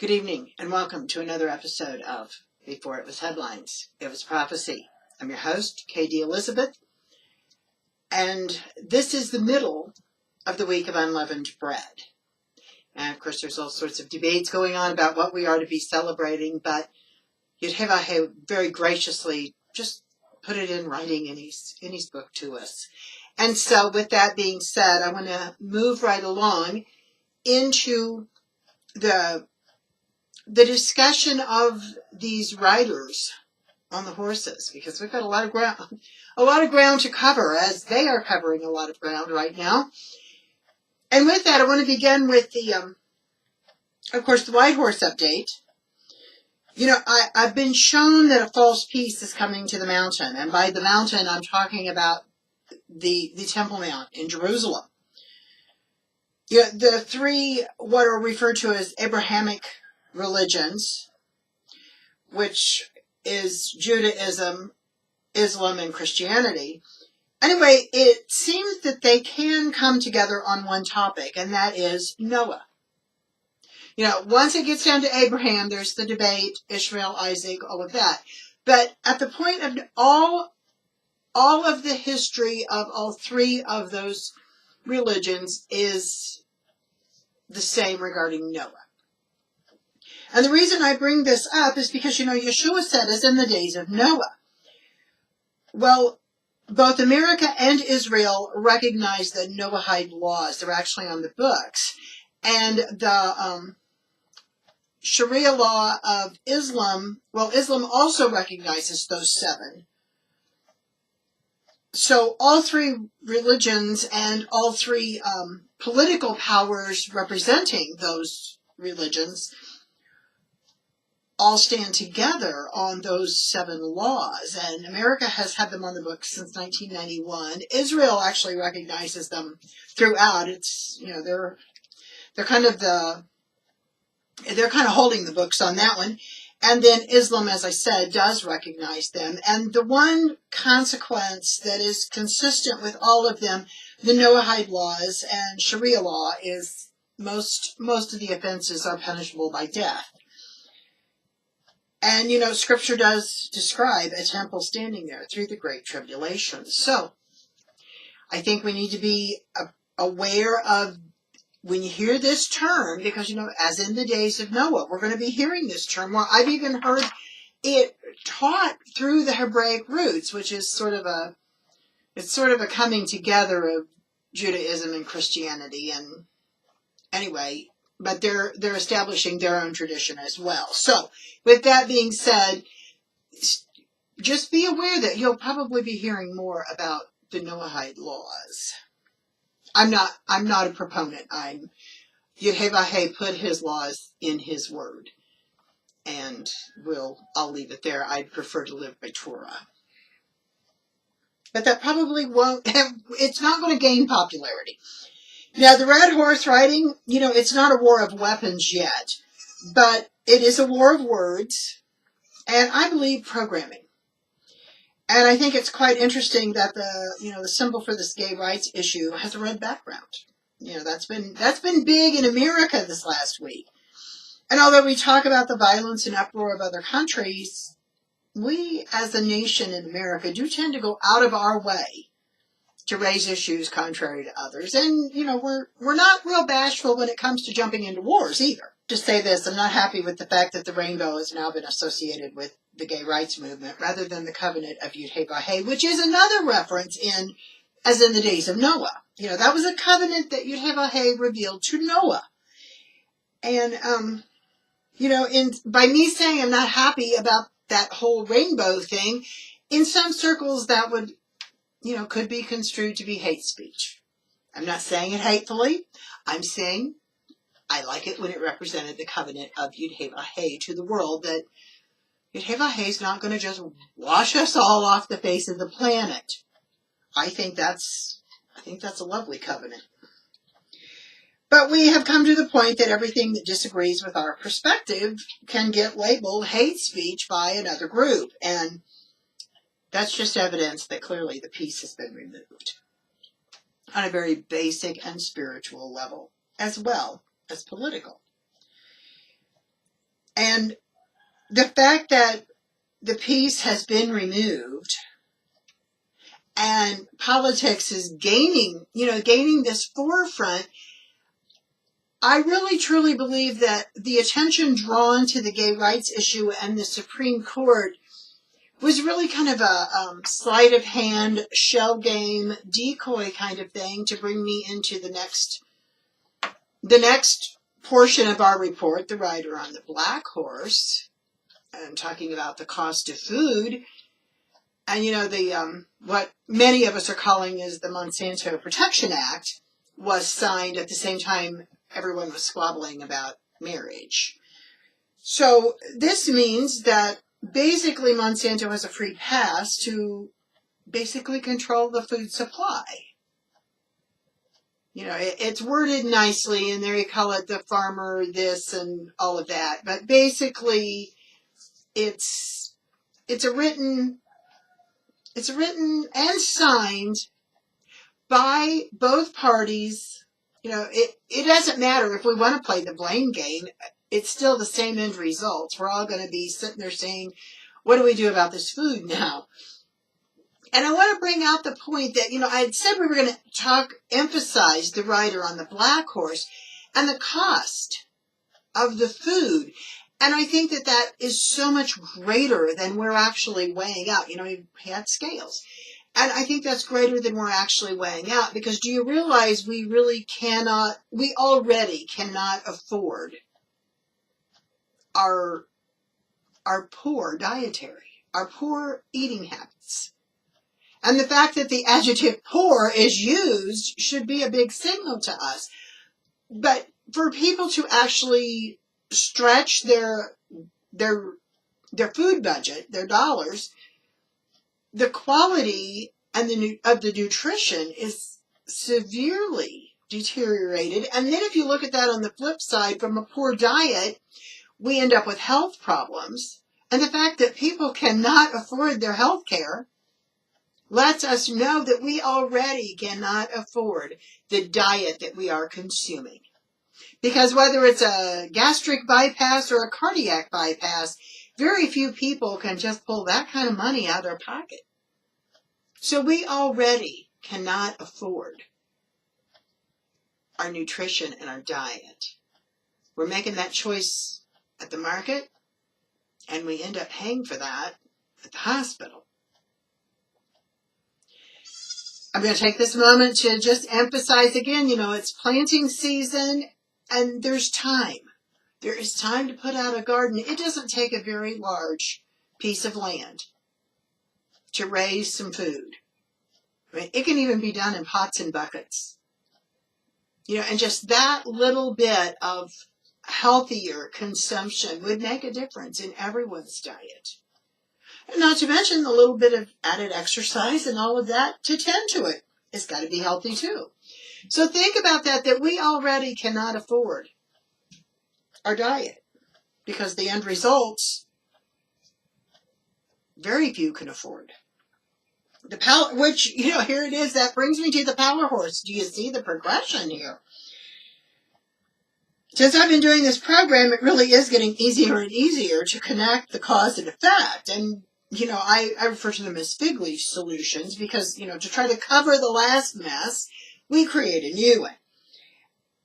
Good evening and welcome to another episode of Before It Was Headlines, It Was Prophecy. I'm your host, KD Elizabeth, and this is the middle of the week of unleavened bread. And of course there's all sorts of debates going on about what we are to be celebrating, but Yudhevah very graciously just put it in writing in his book to us. And so with that being said, I want to move right along into the discussion of these riders on the horses, because we've got a lot of ground to cover, as they are covering a lot of ground right now. And with that, I want to begin with of course, the White Horse update. I've been shown that a false peace is coming to the mountain, and by the mountain, I'm talking about the Temple Mount in Jerusalem. The three, what are referred to as Abrahamic religions, which is Judaism, Islam, and Christianity. Anyway, it seems that they can come together on one topic, and that is Noah. Once it gets down to Abraham, there's the debate, Ishmael, Isaac, all of that. But at the point of all of the history of all three of those religions is the same regarding Noah. And the reason I bring this up is because, Yeshua said, as in the days of Noah. Well, both America and Israel recognize the Noahide laws. They're actually on the books. And the Sharia law of Islam, Islam also recognizes those seven. So all three religions and all three political powers representing those religions all stand together on those seven laws, and America has had them on the books since 1991. Israel actually recognizes them throughout. It's they're kind of holding the books on that one, and then Islam, as I said, does recognize them. And the one consequence that is consistent with all of them, the Noahide laws and Sharia law, is most of the offenses are punishable by death. And, Scripture does describe a temple standing there through the Great Tribulation. So, I think we need to be aware of, when you hear this term, because, as in the days of Noah, we're going to be hearing this term. Well, I've even heard it taught through the Hebraic roots, which is sort of a coming together of Judaism and Christianity. And anyway, but they're establishing their own tradition as well. So, with that being said, just be aware that you'll probably be hearing more about the Noahide laws. I'm not a proponent. Yudhevah put his laws in his word, and I'll leave it there. I'd prefer to live by Torah. But that probably it's not going to gain popularity. Now, the red horse riding, it's not a war of weapons yet, but it is a war of words, and I believe programming. And I think it's quite interesting that the symbol for this gay rights issue has a red background. That's been big in America this last week. And although we talk about the violence and uproar of other countries, we as a nation in America do tend to go out of our way to raise issues contrary to others. And, we're not real bashful when it comes to jumping into wars either. To say this, I'm not happy with the fact that the rainbow has now been associated with the gay rights movement rather than the covenant of Yudhevah, which is another reference as in the days of Noah. That was a covenant that Yudhevah revealed to Noah. And, by me saying I'm not happy about that whole rainbow thing, in some circles that would could be construed to be hate speech. I'm not saying it hatefully. I'm saying I like it when it represented the covenant of Yudhevah to the world, that Yudhevah is not going to just wash us all off the face of the planet. I think that's a lovely covenant. But we have come to the point that everything that disagrees with our perspective can get labeled hate speech by another group, and that's just evidence that clearly the peace has been removed on a very basic and spiritual level, as well as political. And the fact that the peace has been removed and politics is gaining this forefront, I really truly believe that the attention drawn to the gay rights issue and the Supreme Court was really kind of a sleight of hand, shell game, decoy kind of thing to bring me into the next portion of our report, The Rider on the Black Horse, and talking about the cost of food. And the what many of us are calling is the Monsanto Protection Act was signed at the same time everyone was squabbling about marriage. So this means that basically Monsanto has a free pass to basically control the food supply. It's worded nicely, and there you call it the farmer this and all of that. But basically, it's a written and signed by both parties. It doesn't matter if we want to play the blame game. It's still the same end results. We're all going to be sitting there saying, what do we do about this food now? And I want to bring out the point that, I had said we were going to emphasize the rider on the black horse and the cost of the food. And I think that is so much greater than we're actually weighing out. We had scales. And I think that's greater than we're actually weighing out, because do you realize we already cannot afford our poor dietary, our poor eating habits. And the fact that the adjective poor is used should be a big signal to us. But for people to actually stretch their food budget, their dollars, the quality and of the nutrition is severely deteriorated. And then if you look at that on the flip side, from a poor diet, we end up with health problems. And the fact that people cannot afford their health care lets us know that we already cannot afford the diet that we are consuming. Because whether it's a gastric bypass or a cardiac bypass, very few people can just pull that kind of money out of their pocket. So we already cannot afford our nutrition and our diet. We're making that choice at the market, and we end up paying for that at the hospital. I'm going to take this moment to just emphasize again, it's planting season, and there's time. There is time to put out a garden. It doesn't take a very large piece of land to raise some food. It can even be done in pots and buckets. And just that little bit of healthier consumption would make a difference in everyone's diet. And not to mention the little bit of added exercise and all of that to tend to it. It's got to be healthy too. So think about that we already cannot afford our diet, because the end results, very few can afford. Which, here it is, that brings me to the power horse. Do you see the progression here? Since I've been doing this program, it really is getting easier and easier to connect the cause and effect. And, I refer to them as fig leaf solutions because, to try to cover the last mess, we create a new one.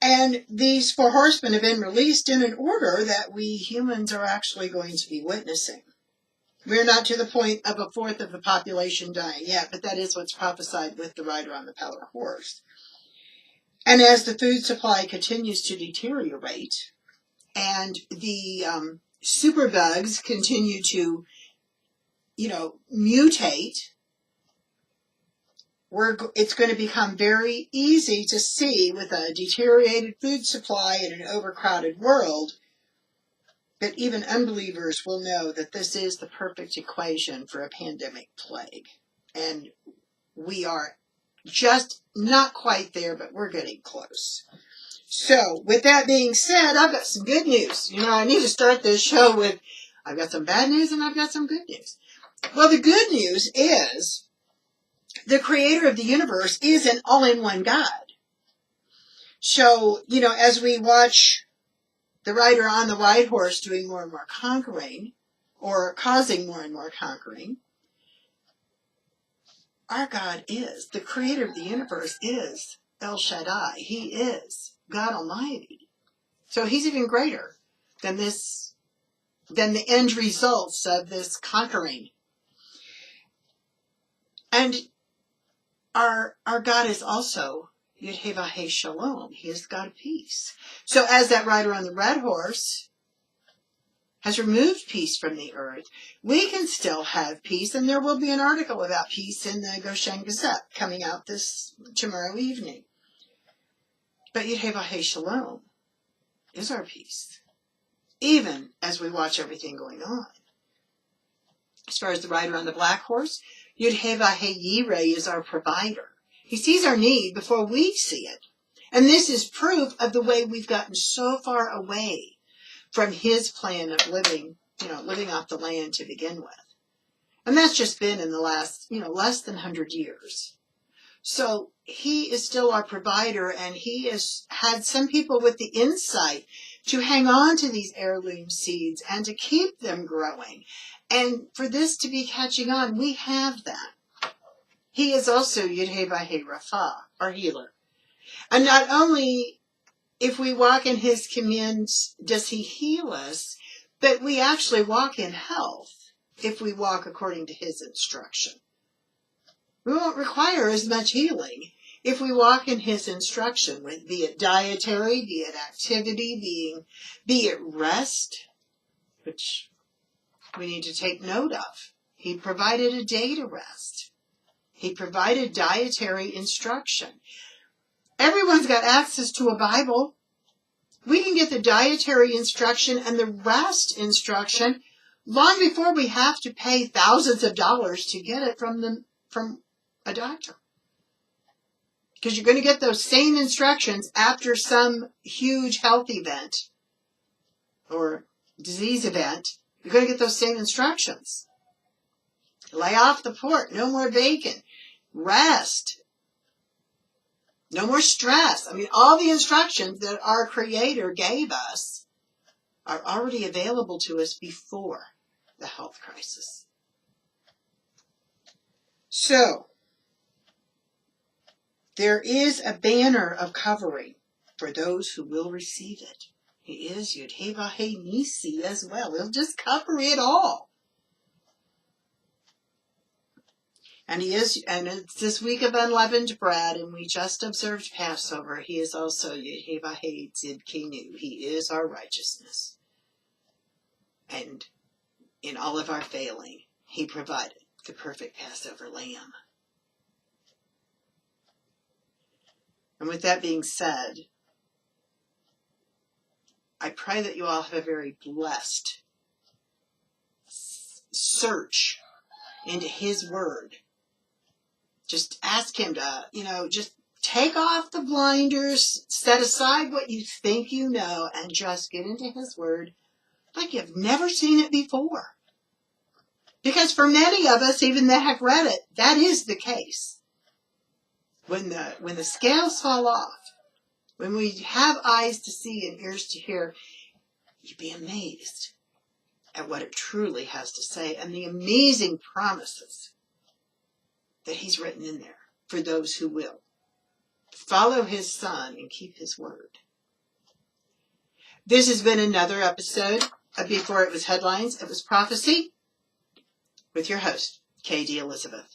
And these 4 horsemen have been released in an order that we humans are actually going to be witnessing. We're not to the point of 1/4 of the population dying yet, but that is what's prophesied with the rider on the power horse. And as the food supply continues to deteriorate and the superbugs continue to, mutate, it's going to become very easy to see, with a deteriorated food supply in an overcrowded world, that even unbelievers will know that this is the perfect equation for a pandemic plague. And we are just not quite there, but we're getting close. So, with that being said, I've got some good news. I need to start this show with, I've got some bad news and I've got some good news. Well, the good news is the creator of the universe is an all-in-one God. So, as we watch the rider on the white horse doing more and more conquering, or causing more and more conquering. Our God is, the creator of the universe is El Shaddai. He is God Almighty. So he's even greater than the end results of this conquering. And our God is also Yud-Heh-Vah-Heh Shalom. He is the God of peace. So as that rider on the red horse has removed peace from the earth, we can still have peace, and there will be an article about peace in the Goshen Gazette coming out tomorrow evening. But Yud-Heh-Vah-Heh Shalom is our peace, even as we watch everything going on. As far as the rider on the black horse, Yud-Heh-Vah-Heh Yireh is our provider. He sees our need before we see it. And this is proof of the way we've gotten so far away from his plan of living off the land to begin with. And that's just been in the last, less than 100 years. So he is still our provider, and he has had some people with the insight to hang on to these heirloom seeds and to keep them growing. And for this to be catching on, we have that. He is also Yud-Heh-Vah-Heh Rapha, our healer. And not only if we walk in his commands does he heal us, but we actually walk in health if we walk according to his instruction. We won't require as much healing if we walk in his instruction, be it dietary, be it activity, be it rest, which we need to take note of. He provided a day to rest. He provided dietary instruction. Everyone's got access to a Bible. We can get the dietary instruction and the rest instruction long before we have to pay thousands of dollars to get it from a doctor. Because you're going to get those same instructions after some huge health event or disease event. You're going to get those same instructions. Lay off the pork. No more bacon. Rest. No more stress. All the instructions that our Creator gave us are already available to us before the health crisis. So, there is a banner of covering for those who will receive it. He is Yud-Heh-Vah-Heh Nisi as well. He'll just cover it all. And it's this week of unleavened bread, and we just observed Passover. He is also Yud-Heh-Vah-Heh Tzidkenu. He is our righteousness. And in all of our failing, he provided the perfect Passover lamb. And with that being said, I pray that you all have a very blessed search into his word. Just ask him to, just take off the blinders, set aside what you think you know, and just get into his word like you've never seen it before. Because for many of us, even that have read it, that is the case. When the scales fall off, when we have eyes to see and ears to hear, you'd be amazed at what it truly has to say and the amazing promises that he's written in there for those who will follow his son and keep his word. This has been another episode of Before It Was Headlines, It Was Prophecy with your host, K.D. Elizabeth.